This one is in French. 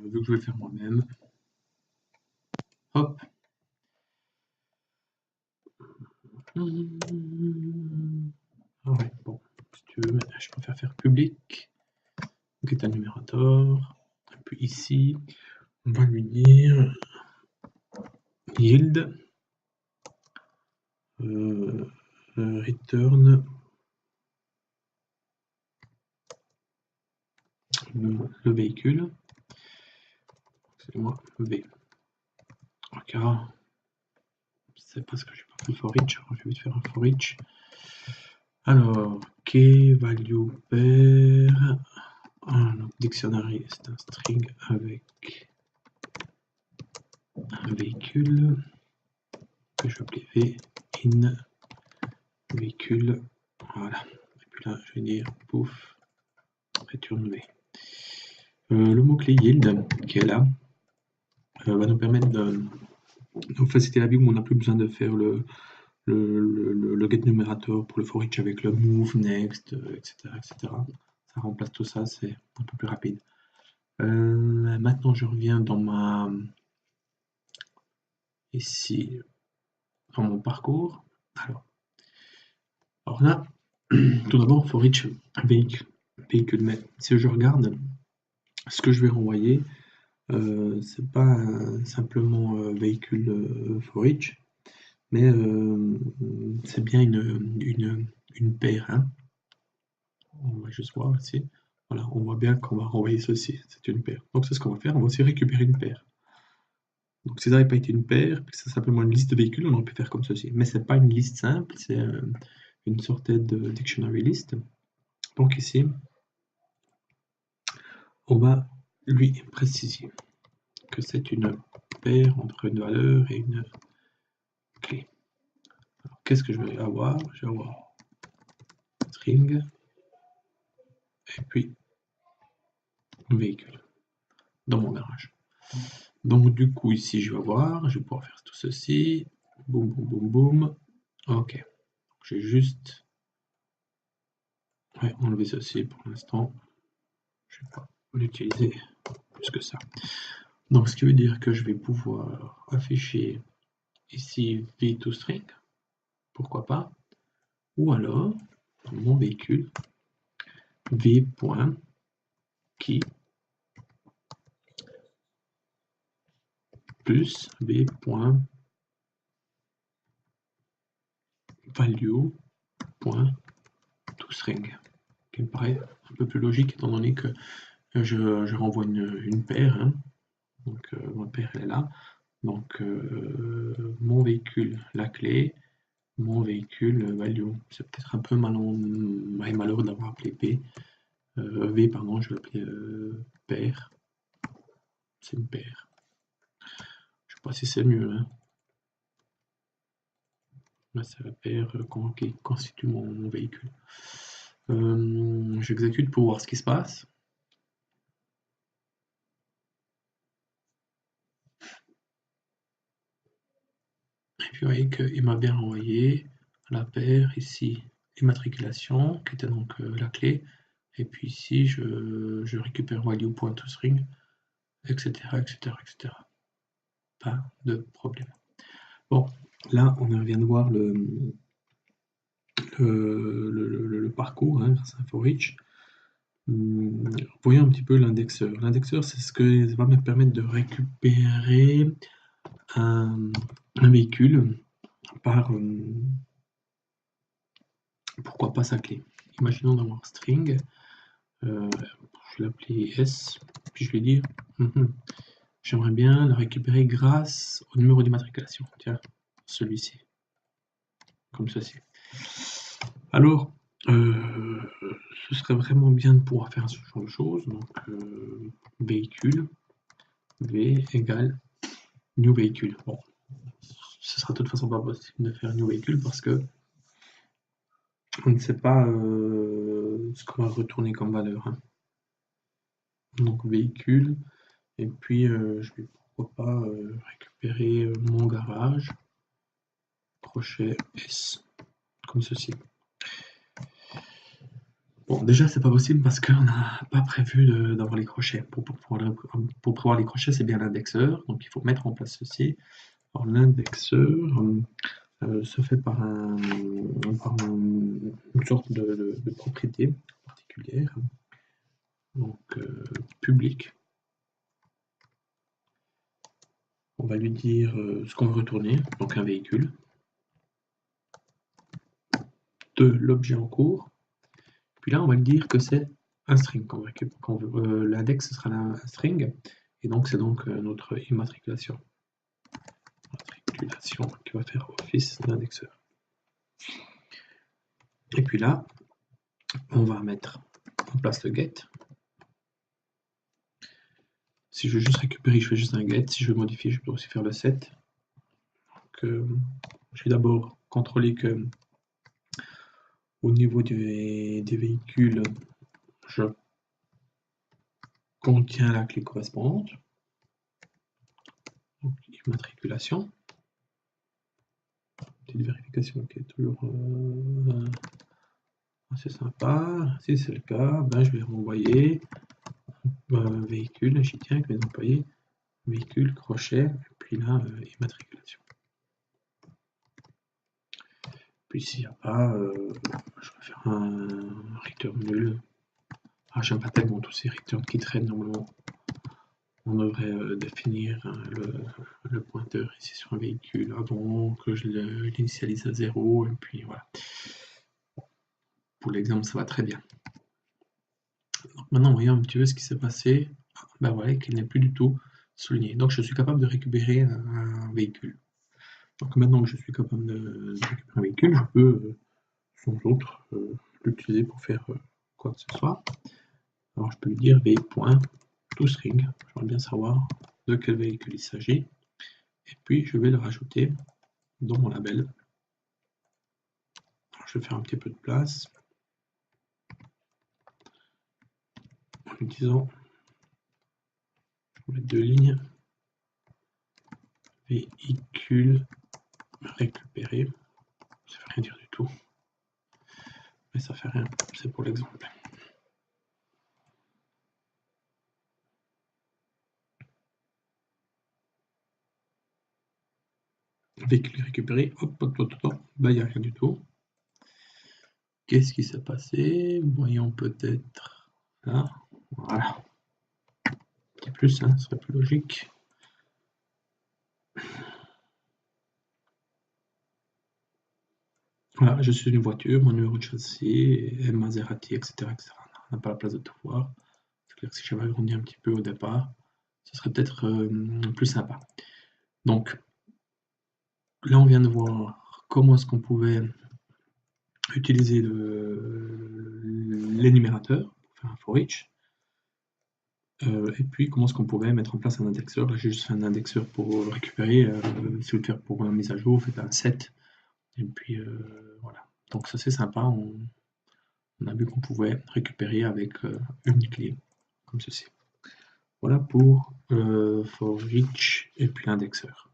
vu que je vais faire moi-même, hop. Ah ouais, bon, si tu veux, je préfère faire public, get un numérateur, et puis ici, on va lui dire yield, return le véhicule, excusez-moi, V. Ok, c'est parce que je n'ai pas fait for each, alors je vais vite faire un for each. Alors, key value pair, donc dictionary c'est un string avec un véhicule que je vais appeler V in véhicule, voilà. Et puis là, je vais dire pouf, return V. Le mot-clé yield qui est là va nous permettre de nous faciliter la vie où on n'a plus besoin de faire le get numérateur pour le for each avec le move, next, etc., etc. Ça remplace tout ça, c'est un peu plus rapide. Maintenant, je reviens dans ma ici dans mon parcours. Alors là, tout d'abord, for each véhicule. Mais si je regarde ce que je vais renvoyer, c'est pas simplement véhicule for each, mais c'est bien une paire. Hein. On va juste voir ici. Voilà, on voit bien qu'on va renvoyer ceci, c'est une paire. Donc c'est ce qu'on va faire, on va aussi récupérer une paire. Donc si ça n'avait pas été une paire, que c'est simplement une liste de véhicules, on aurait pu faire comme ceci. Mais c'est pas une liste simple, c'est une sorte de dictionary list. Donc ici, on va lui préciser que c'est une paire entre une valeur et une clé. Qu'est-ce que je vais avoir? Je vais avoir string et puis véhicule dans mon garage. Donc du coup ici je vais pouvoir faire tout ceci, boum boum boum boum, ok, j'ai juste enlevé ceci pour l'instant, je ne vais pas l'utiliser plus que ça. Donc ce qui veut dire que je vais pouvoir afficher ici v2string, pourquoi pas, ou alors dans mon véhicule v.key plus v.value.toString, qui me paraît un peu plus logique étant donné que je renvoie une paire, hein. Donc ma paire elle est là, donc mon véhicule la clé, mon véhicule value, c'est peut-être un peu malheureux d'avoir appelé P, V pardon, je vais appeler paire, c'est une paire, je sais pas si c'est mieux, hein. Là c'est la paire qui constitue mon véhicule. J'exécute pour voir ce qui se passe. Et puis vous voyez qu'il m'a bien renvoyé la paire ici, immatriculation, qui était donc la clé, et puis ici je récupère value.toString, etc., etc., etc. Pas de problème. Bon, là on vient de voir le parcours hein, grâce à for each. Voyons un petit peu l'indexeur. L'indexeur, c'est ce que va me permettre de récupérer un véhicule par pourquoi pas sa clé. Imaginons d'avoir string, je vais l'appeler S, puis je vais dire j'aimerais bien le récupérer grâce au numéro d'immatriculation. Tiens, celui-ci, comme ceci. Alors, ce serait vraiment bien de pouvoir faire ce genre de choses. Donc, véhicule, V égale new véhicule. Bon, ce sera de toute façon pas possible de faire new véhicule parce que on ne sait pas ce qu'on va retourner comme valeur. Hein. Donc véhicule, et puis je vais pourquoi pas récupérer mon garage, crochet S, comme ceci. Bon, déjà, c'est pas possible parce qu'on n'a pas prévu d'avoir les crochets. Pour prévoir les crochets, c'est bien l'indexeur, donc il faut mettre en place ceci. Alors, l'indexeur se fait par une sorte de propriété particulière, donc public. On va lui dire ce qu'on veut retourner, donc un véhicule. De l'objet en cours. Puis là, on va lui dire que c'est un string qu'on récupère. L'index, ce sera un string. Et donc, c'est donc notre immatriculation. Immatriculation qui va faire office d'indexeur. Et puis là, on va mettre en place le get. Si je veux juste récupérer, je fais juste un get. Si je veux modifier, je peux aussi faire le set. Donc, je vais d'abord contrôler que au niveau des véhicules, je contiens la clé correspondante. Donc, immatriculation. Petite vérification qui est toujours assez sympa. Si c'est le cas, ben, je vais renvoyer véhicule, j'y tiens avec mes employés, véhicule, crochet, et puis là, immatriculation. Puis s'il n'y a pas, je vais faire un return nul. Ah, j'aime pas tellement tous ces returns qui traînent normalement. On devrait définir le pointeur ici sur un véhicule avant que je l'initialise à 0, et puis voilà. Pour l'exemple, ça va très bien. Donc maintenant, voyons un petit peu ce qui s'est passé. Ben voilà, qu'il n'est plus du tout souligné. Donc je suis capable de récupérer un véhicule. Donc maintenant que je suis capable de récupérer un véhicule, je peux sans autre l'utiliser pour faire quoi que ce soit. Alors je peux lui dire v.toString. J'aimerais bien savoir de quel véhicule il s'agit. Et puis je vais le rajouter dans mon label. Alors, je vais faire un petit peu de place. En utilisant, je vais mettre 2 lignes. Véhicule récupéré. Ça veut rien dire du tout. Mais ça fait rien, c'est pour l'exemple. Véhicule récupéré, hop, bah il n'y a rien du tout. Qu'est-ce qui s'est passé? Voyons peut-être là, voilà. Petit plus, hein, ce serait plus logique. Voilà, je suis une voiture, mon numéro de châssis, Maserati, etc. On n'a pas la place de tout voir. C'est clair que si j'avais agrandi un petit peu au départ, ce serait peut-être plus sympa. Donc, là on vient de voir comment est-ce qu'on pouvait utiliser l'énumérateur pour faire un for each. Et puis comment est-ce qu'on pouvait mettre en place un indexeur. Là j'ai juste fait un indexeur pour récupérer. Si vous le faites pour une mise à jour, vous faites un set. Et puis voilà. Donc ça c'est sympa. On a vu qu'on pouvait récupérer avec une clé comme ceci. Voilà pour for each et puis l'indexeur.